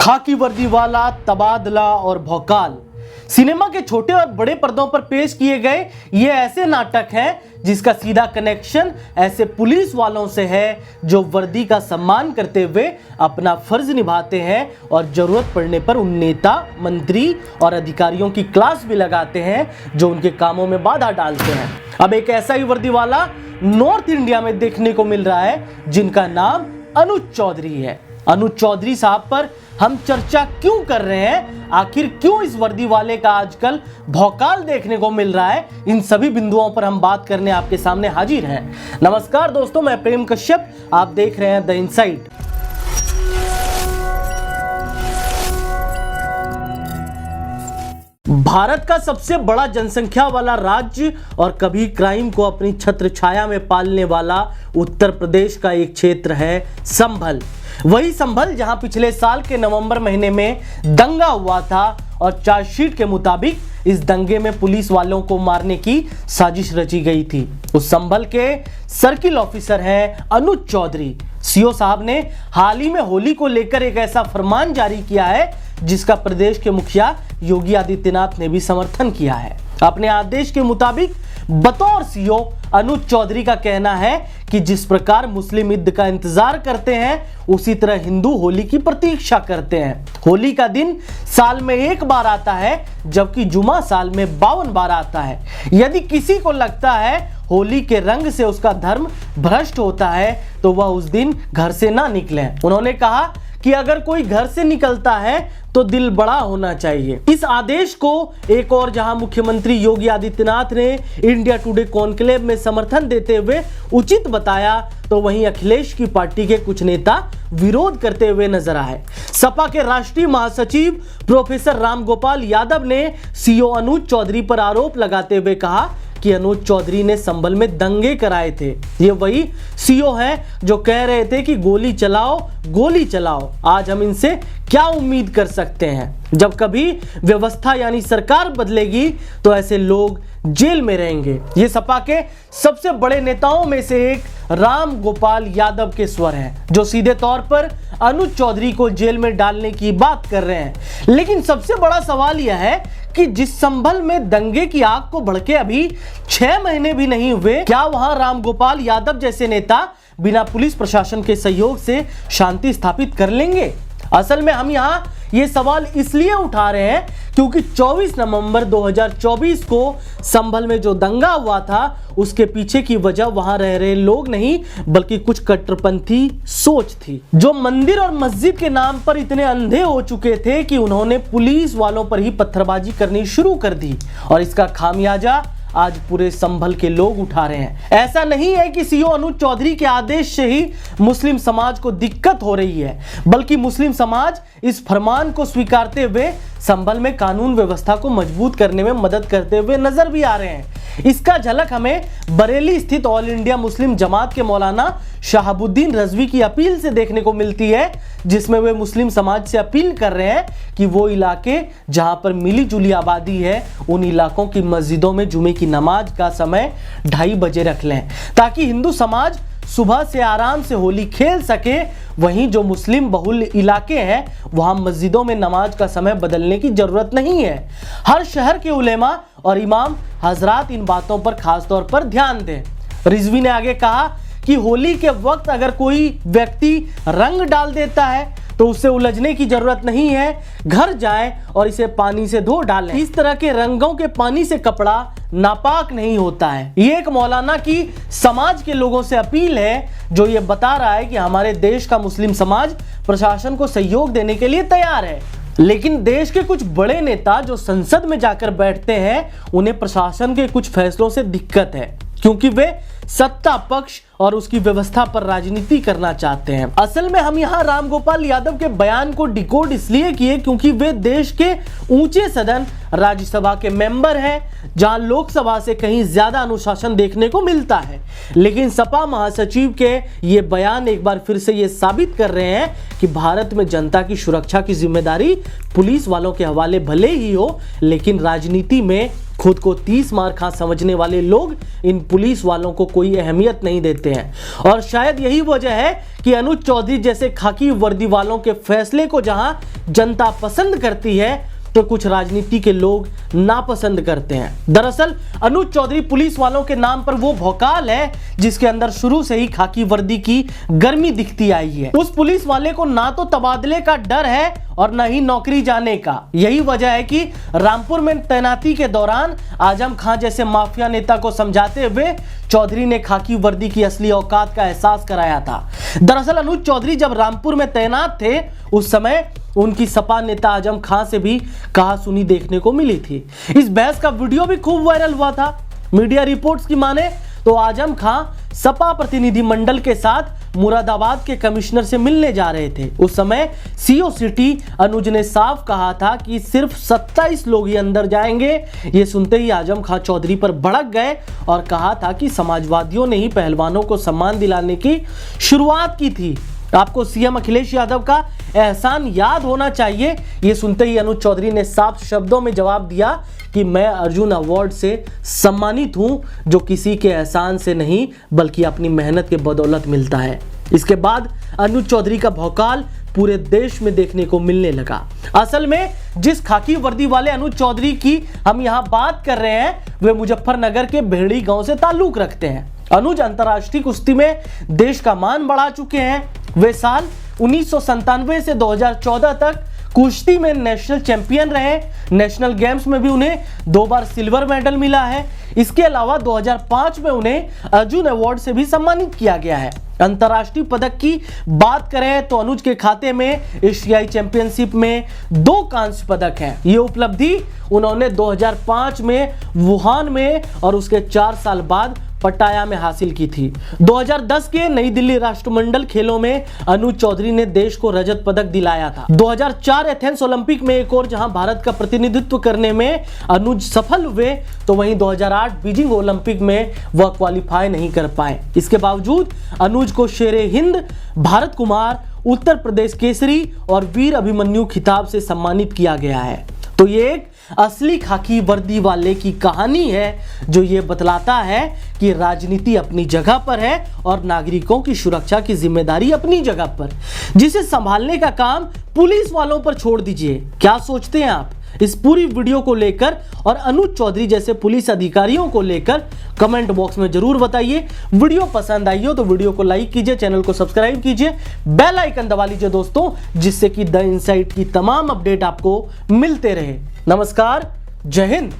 खाकी वर्दी वाला, तबादला और भौकाल सिनेमा के छोटे और बड़े पर्दों पर पेश किए गए ये ऐसे नाटक हैं जिसका सीधा कनेक्शन ऐसे पुलिस वालों से है जो वर्दी का सम्मान करते हुए अपना फर्ज निभाते हैं और जरूरत पड़ने पर उन नेता, मंत्री और अधिकारियों की क्लास भी लगाते हैं जो उनके कामों में बाधा डालते हैं। अब एक ऐसा ही वर्दी वाला नॉर्थ इंडिया में देखने को मिल रहा है जिनका नाम अनुज चौधरी है। अनुज चौधरी साहब पर हम चर्चा क्यों कर रहे हैं, आखिर क्यों इस वर्दी वाले का आजकल भौकाल देखने को मिल रहा है, इन सभी बिंदुओं पर हम बात करने आपके सामने हाजिर हैं। नमस्कार दोस्तों, मैं प्रेम कश्यप, आप देख रहे हैं द इनसाइट। भारत का सबसे बड़ा जनसंख्या वाला राज्य और कभी क्राइम को अपनी छत्र छाया में पालने वाला उत्तर प्रदेश का एक क्षेत्र है संभल। वही संभल जहां पिछले साल के नवंबर महीने में दंगा हुआ था और चार्जशीट के मुताबिक इस दंगे में पुलिस वालों को मारने की साजिश रची गई थी। उस संभल के सर्किल ऑफिसर हैं अनुज चौधरी। सीओ साहब ने हाल ही में होली को लेकर एक ऐसा फरमान जारी किया है जिसका प्रदेश के मुखिया योगी आदित्यनाथ ने भी समर्थन किया है। अपने आदेश के मुताबिक बतौर सीओ अनुज चौधरी का कहना है कि जिस प्रकार मुस्लिम ईद का इंतजार करते हैं उसी तरह हिंदू होली की प्रतीक्षा करते हैं। होली का दिन साल में एक बार आता है जबकि जुमा साल में 52 बार आता है। यदि किसी को लगता है होली के रंग से उसका धर्म भ्रष्ट होता है तो वह उस दिन घर से ना निकले। उन्होंने कहा कि अगर कोई घर से निकलता है तो दिल बड़ा होना चाहिए। इस आदेश को एक और जहां मुख्यमंत्री योगी आदित्यनाथ ने इंडिया टुडे कॉन्क्लेव में समर्थन देते हुए उचित बताया तो वहीं अखिलेश की पार्टी के कुछ नेता विरोध करते हुए नजर आए। सपा के राष्ट्रीय महासचिव प्रोफेसर रामगोपाल यादव ने सीओ अनुज चौधरी पर आरोप लगाते हुए कहा कि अनुज चौधरी ने संभल में दंगे कराए थे। ये वही सीओ हैं जो कह रहे थे कि गोली चलाओ गोली चलाओ। आज हम इनसे क्या उम्मीद कर सकते हैं? जब कभी व्यवस्था यानी सरकार बदलेगी तो ऐसे लोग जेल में रहेंगे। ये सपा के सबसे बड़े नेताओं में से एक राम गोपाल यादव के स्वर हैं जो सीधे तौर पर अनुज चौधरी को जेल में डालने की बात कर रहे हैं। लेकिन सबसे बड़ा सवाल यह है कि जिस संभल में दंगे की आग को भड़के अभी 6 महीने भी नहीं हुए, क्या वहां राम गोपाल यादव जैसे नेता बिना पुलिस प्रशासन के सहयोग से शांति स्थापित कर लेंगे? असल में हम यहाँ ये सवाल इसलिए उठा रहे हैं क्योंकि 24 नवंबर 2024 को संभल में जो दंगा हुआ था उसके पीछे की वजह वहां रह रहे लोग नहीं बल्कि कुछ कट्टरपंथी सोच थी जो मंदिर और मस्जिद के नाम पर इतने अंधे हो चुके थे कि उन्होंने पुलिस वालों पर ही पत्थरबाजी करनी शुरू कर दी और इसका खामियाजा आज पूरे संभल के लोग उठा रहे हैं। ऐसा नहीं है कि सीओ अनुज चौधरी के आदेश से ही मुस्लिम समाज को दिक्कत हो रही है, बल्कि मुस्लिम समाज इस फरमान को स्वीकारते हुए संभल में कानून व्यवस्था को मजबूत करने में मदद करते हुए नजर भी आ रहे हैं। इसका झलक हमें बरेली स्थित ऑल इंडिया मुस्लिम जमात के मौलाना शहाबुद्दीन रजवी की अपील से देखने को मिलती है, जिसमें वे मुस्लिम समाज से अपील कर रहे हैं कि वो इलाके जहां पर मिली जुली आबादी है उन इलाकों की मस्जिदों में जुमे की नमाज का समय 2:30 बजे रख लें ताकि हिंदू समाज सुबह से आराम से होली खेल सके। वहीं जो मुस्लिम बहुल इलाके हैं वहां मस्जिदों में नमाज का समय बदलने की जरूरत नहीं है। हर शहर के उलेमा और इमाम हजरात इन बातों पर खास तौर पर ध्यान दें। रिजवी ने आगे कहा कि होली के वक्त अगर कोई व्यक्ति रंग डाल देता है तो उससे उलझने की जरूरत नहीं है, घर जाएं और इसे पानी से धो डालें। इस तरह के रंगों के पानी से कपड़ा नापाक नहीं होता है। ये एक मौलाना की समाज के लोगों से अपील है जो ये बता रहा है कि हमारे देश का मुस्लिम समाज प्रशासन को सहयोग देने के लिए तैयार है, लेकिन देश के कुछ बड़े नेता जो संसद में जाकर बैठते हैं उन्हें प्रशासन के कुछ फैसलों से दिक्कत है क्योंकि वे सत्ता पक्ष और उसकी व्यवस्था पर राजनीति करना चाहते हैं। असल में हम यहाँ रामगोपाल यादव के बयान को डिकोड इसलिए किए क्योंकि वे देश के ऊंचे सदन राज्यसभा के मेंबर हैं जहां लोकसभा से कहीं ज्यादा अनुशासन देखने को मिलता है। लेकिन सपा महासचिव के ये बयान एक बार फिर से ये साबित कर रहे हैं कि भारत में जनता की सुरक्षा की जिम्मेदारी पुलिस वालों के हवाले भले ही हो, लेकिन राजनीति में खुद को 30 मार खा समझने वाले लोग इन पुलिस वालों को कोई अहमियत नहीं देते हैं। और शायद यही वजह है कि अनुज चौधरी जैसे खाकी वर्दी वालों के फैसले को जहां जनता पसंद करती है तो कुछ राजनीति के लोग नापसंद करते हैं। दरअसल अनुज चौधरी पुलिस वालों के नाम पर वो भौकाल है जिसके अंदर शुरू से ही खाकी वर्दी की गर्मी दिखती आई है। उस पुलिस वाले को ना तो तबादले का डर है और न ही नौकरी जाने का। यही वजह है कि रामपुर में तैनाती के दौरान आजम खां जैसे माफिया नेता को समझाते हुए चौधरी ने खाकी वर्दी की असली औकात का एहसास कराया था। दरअसल अनुज चौधरी जब रामपुर में तैनात थे उस समय उनकी सपा नेता आजम खां से भी कहा सुनी देखने को मिली थी। इस बहस का वीडियो भी खूब वायरल हुआ था। मीडिया रिपोर्ट्स की माने तो आजम खां सपा प्रतिनिधि मंडल के साथ मुरादाबाद के कमिश्नर से मिलने जा रहे थे। उस समय सीओ सिटी अनुज ने साफ कहा था कि सिर्फ 27 लोग ही अंदर जाएंगे। ये सुनते ही आजम खां चौधरी पर भड़क गए और कहा था कि समाजवादियों ने ही पहलवानों को सम्मान दिलाने की शुरुआत की थी। आपको सीएम अखिलेश यादव का एहसान याद होना चाहिए। ये सुनते ही अनुज चौधरी ने साफ शब्दों में जवाब दिया कि मैं अर्जुन अवार्ड से सम्मानित हूं जो किसी के एहसान से नहीं बल्कि अपनी मेहनत के बदौलत मिलता है। इसके बाद अनुज चौधरी का भौकाल पूरे देश में देखने को मिलने लगा। असल में जिस खाकी वर्दी वाले अनुज चौधरी की हम यहाँ बात कर रहे हैं वे मुजफ्फरनगर के भेड़ी गांव से ताल्लुक रखते हैं। अनुज अंतर्राष्ट्रीय कुश्ती में देश का मान बढ़ा चुके हैं। वे साल 1997 से 2014 तक कुश्ती में नेशनल चैंपियन रहे। नेशनल गेम्स में भी उन्हें 2 बार सिल्वर मेडल मिला है। इसके अलावा 2005 में उन्हें अर्जुन अवार्ड से भी सम्मानित किया गया है। अंतर्राष्ट्रीय पदक की बात करें तो अनुज के खाते में एशियाई चैंपियनशिप में 2 कांस्य पदक हैं। ये उपलब्धि उन्होंने 2005 में वुहान में और उसके 4 साल बाद पटाया में हासिल की थी। 2010 के नई दिल्ली राष्ट्रमंडल खेलों में अनुज चौधरी ने देश को रजत पदक दिलाया था। 2004 एथेंस ओलंपिक में एक और जहां भारत का प्रतिनिधित्व करने में अनुज सफल हुए तो वहीं 2008 बीजिंग ओलंपिक में वह क्वालिफाई नहीं कर पाए। इसके बावजूद अनुज को शेरे हिंद, भारत कुमार, उत्तर प्रदेश केसरी और वीर अभिमन्यु खिताब से सम्मानित किया गया है। तो ये एक असली खाकी वर्दी वाले की कहानी है जो ये बतलाता है कि राजनीति अपनी जगह पर है और नागरिकों की सुरक्षा की जिम्मेदारी अपनी जगह पर, जिसे संभालने का काम पुलिस वालों पर छोड़ दीजिए। क्या सोचते हैं आप इस पूरी वीडियो को लेकर और अनुज चौधरी जैसे पुलिस अधिकारियों को लेकर? कमेंट बॉक्स में जरूर बताइए। वीडियो पसंद आई हो तो वीडियो को लाइक कीजिए, चैनल को सब्सक्राइब कीजिए, बेल आइकन दबा लीजिए दोस्तों, जिससे कि द इनसाइट की तमाम अपडेट आपको मिलते रहे। नमस्कार, जय हिंद।